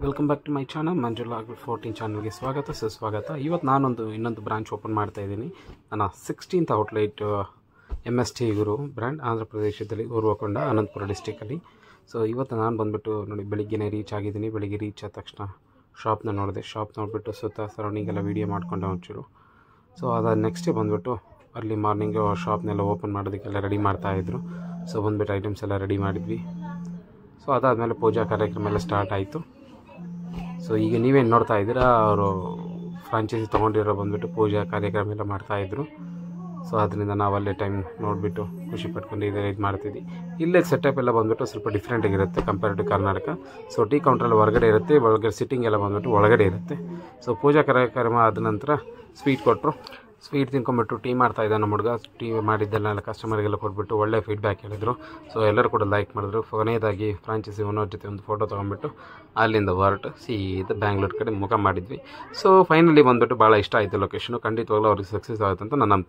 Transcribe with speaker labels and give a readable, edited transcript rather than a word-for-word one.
Speaker 1: Welcome back to my channel Manjula 14 ಚಾನಲ್ಗೆ ಸ್ವಾಗತ ಸುಸ್ವಾಗತ. ಇವತ್ತು ನಾನೊಂದು ಇನ್ನೊಂದು ಬ್ರಾಂಚ್ ಓಪನ್ ಮಾಡ್ತಾ ಇದ್ದೀನಿ. ನನ್ನ 16th ಔಟ್ಲೆಟ್ MST ಗುರು ಬ್ರ್ಯಾಂಡ್, ಆಂಧ್ರ ಪ್ರದೇಶದಲ್ಲಿ ಉರ್ವಕೊಂಡ, ಅನಂತಪುರ ಡಿಸ್ಟಿಕಲ್ಲಿ. ಸೊ ಇವತ್ತು ನಾನು ಬಂದುಬಿಟ್ಟು ನೋಡಿ, ಬೆಳಿಗ್ಗೆನೇ ರೀಚ್ ಆಗಿದ್ದೀನಿ. ಬೆಳಿಗ್ಗೆ ರೀಚ್ ಆದ ತಕ್ಷಣ ಶಾಪ್ನ ನೋಡಿದೆ. ಶಾಪ್ ನೋಡಿಬಿಟ್ಟು ಸುತ್ತ ಸರೌಂಡಿಂಗೆಲ್ಲ ವೀಡಿಯೋ ಮಾಡಿಕೊಂಡೆ ಒಂಚೂರು. ಸೊ ಅದಾದ ನೆಕ್ಸ್ಟ್ ಡೇ ಬಂದುಬಿಟ್ಟು ಅರ್ಲಿ ಮಾರ್ನಿಂಗು ಶಾಪ್ನೆಲ್ಲ ಓಪನ್ ಮಾಡೋದಕ್ಕೆಲ್ಲ ರೆಡಿ ಮಾಡ್ತಾಯಿದ್ರು. ಸೊ ಬಂದುಬಿಟ್ಟು ಐಟಮ್ಸ್ ಎಲ್ಲ ರೆಡಿ ಮಾಡಿದ್ವಿ. ಸೊ ಅದಾದಮೇಲೆ ಪೂಜಾ ಕಾರ್ಯಕ್ರಮ ಎಲ್ಲ ಸ್ಟಾರ್ಟ್ ಆಯಿತು. ಸೊ ಈಗ ನೀವೇನು ನೋಡ್ತಾ ಇದ್ದೀರಾ, ಅವರು ಫ್ರಾಂಚೈಸಿ ತೊಗೊಂಡಿರೋ ಬಂದುಬಿಟ್ಟು ಪೂಜಾ ಕಾರ್ಯಕ್ರಮ ಎಲ್ಲ ಮಾಡ್ತಾಯಿದ್ರು. ಸೊ ಅದರಿಂದ ನಾವು ಅಲ್ಲೇ ಟೈಮ್ ನೋಡಿಬಿಟ್ಟು ಖುಷಿ ಪಟ್ಕೊಂಡು ಇದು ಮಾಡ್ತಿದ್ವಿ. ಇಲ್ಲೇ ಸೆಟಪ್ ಎಲ್ಲ ಬಂದುಬಿಟ್ಟು ಸ್ವಲ್ಪ ಡಿಫ್ರೆಂಟಾಗಿರುತ್ತೆ compare to Karnataka. So tea ಕೌಂಟ್ರಲ್ಲಿ ಹೊರಗಡೆ ಇರುತ್ತೆ, ಒಳಗಡೆ ಸಿಟ್ಟಿಂಗ್ ಎಲ್ಲ ಬಂದುಬಿಟ್ಟು ಒಳಗಡೆ ಇರುತ್ತೆ. ಸೊ ಪೂಜಾ ಕಾರ್ಯಕ್ರಮ ಆದ ನಂತರ ಸ್ವೀಟ್ ಕೊಟ್ಟರು. ಸ್ವೀಟ್ ತಿನ್ಕೊಂಬಿಟ್ಟು ಟೀ ಮಾಡ್ತಾಯಿದ್ದ ನಮ್ಮ ಹುಡುಗ. ಟೀ ಮಾಡಿದ್ದೆಲ್ಲ ಕಸ್ಟಮರ್ಗೆಲ್ಲ ಕೊಟ್ಬಿಟ್ಟು ಒಳ್ಳೆ ಫೀಡ್ಬ್ಯಾಕ್ ಹೇಳಿದ್ರು. ಸೊ ಎಲ್ಲರೂ ಕೂಡ ಲೈಕ್ ಮಾಡಿದ್ರು. ಕೊನೆಯದಾಗಿ ಫ್ರಾಂಚೈಸಿ ಓನರ್ ಜೊತೆ ಒಂದು ಫೋಟೋ ತೊಗೊಂಡ್ಬಿಟ್ಟು ಅಲ್ಲಿಂದ ಹೊರಟು ಸೀದಾ ಬ್ಯಾಂಗ್ಳೂರ್ ಕಡೆ ಮುಖ ಮಾಡಿದ್ವಿ. ಸೊ ಫೈನಲಿ ಬಂದುಬಿಟ್ಟು ಭಾಳ ಇಷ್ಟ ಆಯಿತು ಲೊಕೇಶನು. ಖಂಡಿತವಾಗ್ಲೂ ಅವ್ರಿಗೆ ಸಕ್ಸಸ್ ಆಗುತ್ತೆ ಅಂತ ನಾನು ನಂಬ್ತೀನಿ.